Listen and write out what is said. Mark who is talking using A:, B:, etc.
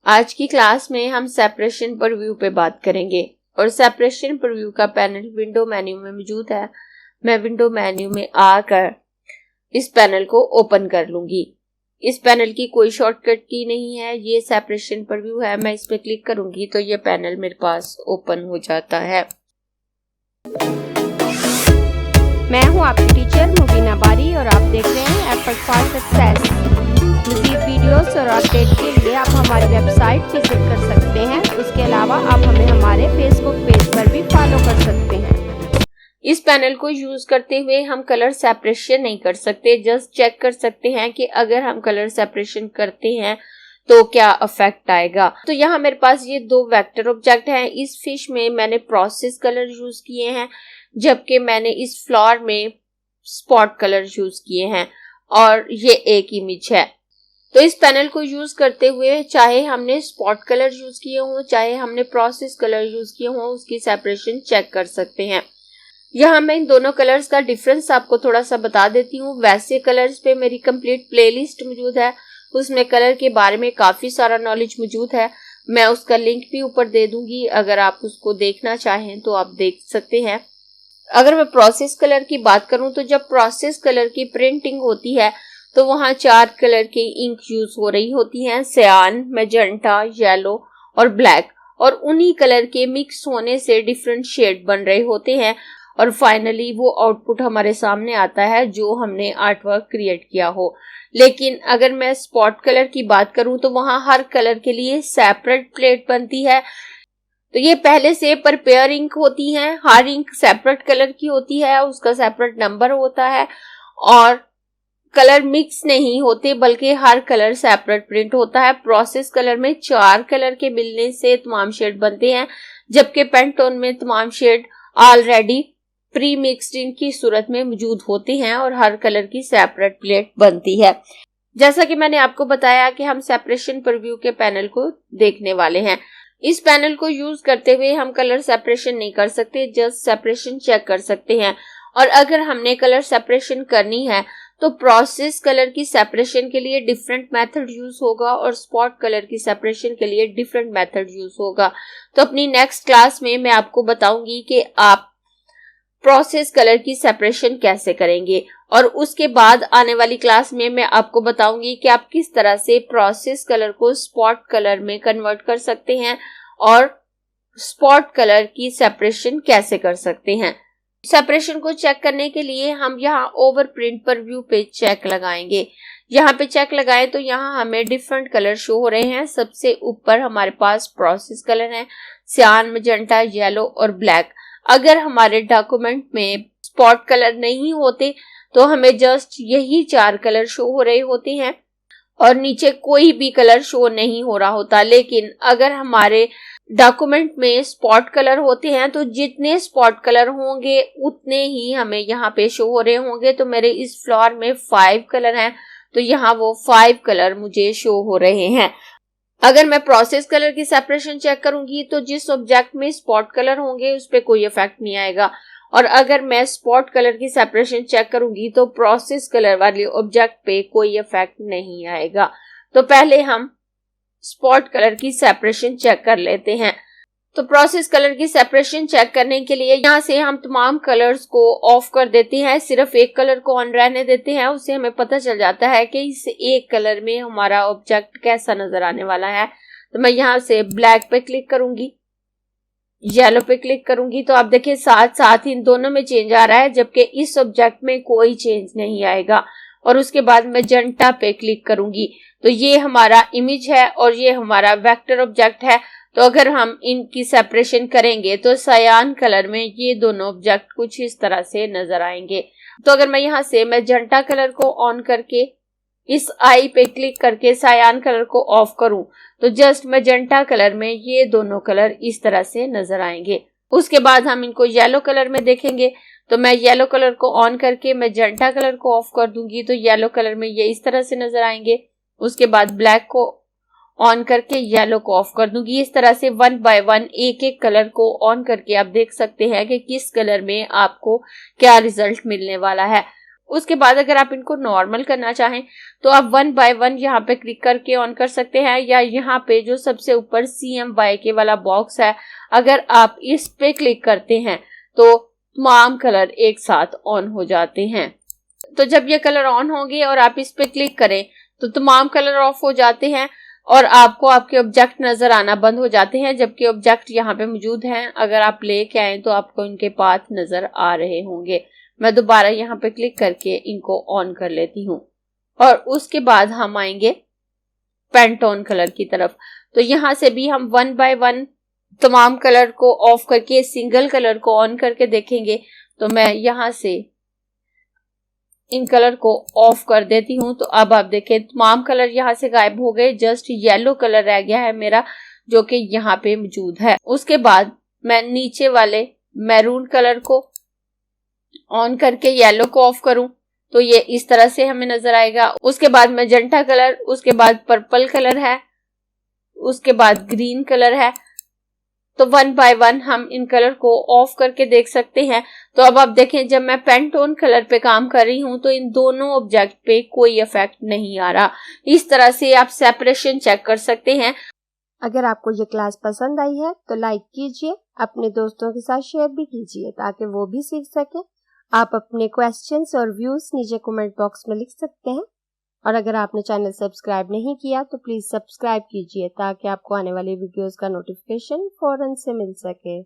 A: आज की क्लास में हम सेपरेशन प्रीव्यू पे बात करेंगे और सेपरेशन प्रीव्यू का पैनल विंडो मेन्यू में मौजूद है। मैं विंडो मेन्यू में आकर इस पैनल को ओपन कर लूंगी। इस पैनल की कोई शॉर्टकट की नहीं है, ये सेपरेशन प्रीव्यू है। मैं इस पे क्लिक करूंगी तो ये पैनल मेरे पास ओपन हो जाता है।
B: मैं हूं आपकी टीचर मुबीना बारी और आप देख रहे हैं एफर्ट फॉर सक्सेस। मज़ीद वीडियोस और अपडेट के लिए आप हमारी वेबसाइट विजिट कर सकते हैं। उसके अलावा आप हमें हमारे फेसबुक पेज पर भी फॉलो कर सकते हैं।
A: इस पैनल को यूज करते हुए हम कलर सेपरेशन नहीं कर सकते, जस्ट चेक कर सकते हैं कि अगर हम कलर सेपरेशन करते हैं तो क्या इफेक्ट आएगा। तो यहाँ मेरे पास ये दो वेक्टर ऑब्जेक्ट हैं। इस फिश में मैंने प्रोसेस कलर यूज किए हैं, जबकि मैंने इस फ्लावर में स्पॉट कलर यूज किए हैं और ये एक इमेज है। तो इस पैनल को यूज करते हुए चाहे हमने स्पॉट कलर यूज किए हो चाहे हमने प्रोसेस कलर यूज किए हो, उसकी सेपरेशन चेक कर सकते हैं। यहाँ मैं इन दोनों कलर्स का डिफरेंस आपको थोड़ा सा बता देती हूँ। वैसे कलर्स पे मेरी कंप्लीट प्लेलिस्ट मौजूद है, उसमें कलर के बारे में काफी सारा नॉलेज मौजूद है। मैं उसका लिंक भी ऊपर दे दूंगी, अगर आप उसको देखना चाहें तो आप देख सकते हैं। अगर मैं प्रोसेस कलर की बात करूं तो जब प्रोसेस कलर की प्रिंटिंग होती है तो वहां 4 कलर की इंक यूज हो रही होती हैं, सियान, मैजेंटा, येलो और ब्लैक, और उन्हीं कलर के मिक्स होने से डिफरेंट शेड बन रहे होते हैं और फाइनली वो आउटपुट हमारे सामने आता है जो हमने आर्टवर्क क्रिएट किया हो। लेकिन अगर मैं स्पॉट कलर की बात करूं तो वहां हर कलर के लिए सेपरेट प्लेट बनती है। तो ये पहले से प्रिपेयर इंक होती हैं, हर इंक सेपरेट कलर की होती है, उसका सेपरेट नंबर होता है और कलर मिक्स नहीं होते बल्कि हर कलर सेपरेट प्रिंट होता है। प्रोसेस कलर में 4 कलर के मिलने से तमाम शेड बनते हैं, जबकि पेंटोन में तमाम shade already pre mixed ink की सूरत में मौजूद होते हैं और हर कलर की सेपरेट प्लेट बनती है। जैसा कि मैंने आपको बताया कि हम सेपरेशन प्रीव्यू के पैनल को देखने वाले हैं। इस पैनल को यूज करते हुए हम कलर सेपरेशन नहीं कर सकते, जस्ट सेपरेशन चेक कर सकते हैं। और अगर हमने कलर सेपरेशन करनी है तो प्रोसेस कलर की सेपरेशन के लिए डिफरेंट मेथड यूज होगा और स्पॉट कलर की सेपरेशन के लिए डिफरेंट मेथड यूज होगा। तो अपनी नेक्स्ट क्लास में मैं आपको बताऊंगी कि आप प्रोसेस कलर की सेपरेशन कैसे करेंगे और उसके बाद आने वाली क्लास में मैं आपको बताऊंगी कि आप किस तरह से प्रोसेस कलर को स्पॉट कलर में कन्वर्ट कर सकते हैं और स्पॉट कलर की सेपरेशन कैसे कर सकते हैं। सेपरेशन को चेक करने के लिए हम यहाँ ओवर प्रिंट प्रीव्यू पे चेक लगाएंगे। यहाँ पे चेक लगाएं तो यहाँ हमें डिफरेंट कलर शो हो रहे हैं। सबसे ऊपर हमारे पास प्रोसेस कलर है, सियान, मैजेंटा, येलो और ब्लैक। अगर हमारे डॉक्यूमेंट में स्पॉट कलर नहीं होते तो हमें जस्ट यही 4 कलर शो हो रहे होते हैं और नीचे कोई भी कलर शो नहीं हो रहा होता। लेकिन अगर हमारे डॉक्यूमेंट में स्पॉट कलर होते हैं तो जितने स्पॉट कलर होंगे उतने ही हमें यहाँ पे शो हो रहे होंगे। तो मेरे इस फ्लावर में 5 कलर हैं तो यहाँ वो 5 कलर मुझे शो हो रहे हैं। अगर मैं प्रोसेस कलर की सेपरेशन चेक करूंगी तो जिस ऑब्जेक्ट में स्पॉट कलर होंगे उस पे कोई इफेक्ट नहीं आएगा, और अगर मैं स्पॉट कलर की सेपरेशन चेक करूंगी तो प्रोसेस कलर वाले ऑब्जेक्ट पे कोई इफेक्ट नहीं आएगा। तो पहले हम स्पॉट कलर की सेपरेशन चेक कर लेते हैं। तो प्रोसेस कलर की सेपरेशन चेक करने के लिए यहाँ से हम तमाम कलर्स को ऑफ कर देते हैं, सिर्फ एक कलर को ऑन रहने देते हैं। उससे हमें पता चल जाता है कि इस एक कलर में हमारा ऑब्जेक्ट कैसा नजर आने वाला है। तो मैं यहाँ से ब्लैक पे क्लिक करूंगी, येलो पे क्लिक करूंगी तो आप देखिए साथ साथ इन दोनों में चेंज आ रहा है, जबकि इस ऑब्जेक्ट में कोई चेंज नहीं आएगा। और उसके बाद मैजेंटा पे क्लिक करूंगी तो ये हमारा इमेज है और ये हमारा वेक्टर ऑब्जेक्ट है। तो अगर हम इनकी सेपरेशन करेंगे तो सायान कलर में ये दोनों ऑब्जेक्ट कुछ इस तरह से नजर आएंगे। तो अगर मैं यहाँ से मैजेंटा कलर को ऑन करके इस आई पे क्लिक करके सायान कलर को ऑफ करूं तो जस्ट मैजेंटा कलर में ये दोनों कलर इस तरह से नजर आएंगे। उसके बाद हम इनको येलो कलर में देखेंगे तो मैं येलो कलर को ऑन करके मैजेंटा कलर को ऑफ कर दूंगी तो येलो कलर में ये इस तरह से नजर आएंगे। उसके बाद ब्लैक को ऑन करके येलो को ऑफ कर दूंगी। इस तरह से 1 बाय 1 एक एक कलर को ऑन करके आप देख सकते हैं कि किस कलर में आपको क्या रिजल्ट मिलने वाला है। उसके बाद अगर आप इनको नॉर्मल करना चाहें तो आप 1 बाय 1 यहाँ पे क्लिक करके ऑन कर सकते हैं, या यहाँ पे जो सबसे ऊपर CMYK वाला बॉक्स है, अगर आप इस पे क्लिक करते हैं तो तमाम कलर एक साथ ऑन हो जाते हैं। तो जब ये कलर ऑन होंगे और आप इस पे क्लिक करें तो तमाम कलर ऑफ हो जाते हैं और आपको आपके ऑब्जेक्ट नजर आना बंद हो जाते हैं, जबकि ऑब्जेक्ट यहाँ पे मौजूद हैं। अगर आप लेके आए तो आपको इनके पाथ नजर आ रहे होंगे। मैं दोबारा यहाँ पे क्लिक करके इनको ऑन कर लेती हूँ और उसके बाद हम आएंगे पेंटोन कलर की तरफ। तो यहाँ से भी हम 1 बाय 1 तमाम कलर को ऑफ करके सिंगल कलर को ऑन करके देखेंगे। तो मैं यहाँ से इन कलर को ऑफ कर देती हूँ। तो अब आप देखें तमाम कलर यहाँ से गायब हो गए, जस्ट येलो कलर रह गया है मेरा, जो कि यहाँ पे मौजूद है। उसके बाद मैं नीचे वाले मैरून कलर को ऑन करके येलो को ऑफ करूं तो ये इस तरह से हमें नजर आएगा। उसके बाद मैजेंटा कलर, उसके बाद पर्पल कलर है, उसके बाद ग्रीन कलर है। तो 1 बाय 1 हम इन कलर को ऑफ करके देख सकते हैं। तो अब आप देखें जब मैं पेंटोन कलर पे काम कर रही हूं तो इन दोनों ऑब्जेक्ट पे कोई इफेक्ट नहीं आ रहा। इस तरह से आप सेपरेशन चेक कर सकते हैं।
B: अगर आपको ये क्लास पसंद आई है तो लाइक कीजिए, अपने दोस्तों के साथ शेयर भी कीजिए ताकि वो भी सीख सके। आप अपने क्वेश्चंस और व्यूज नीचे कमेंट बॉक्स में लिख सकते हैं, और अगर आपने चैनल सब्सक्राइब नहीं किया तो प्लीज सब्सक्राइब कीजिए ताकि आपको आने वाली वीडियोस का नोटिफिकेशन फौरन से मिल सके।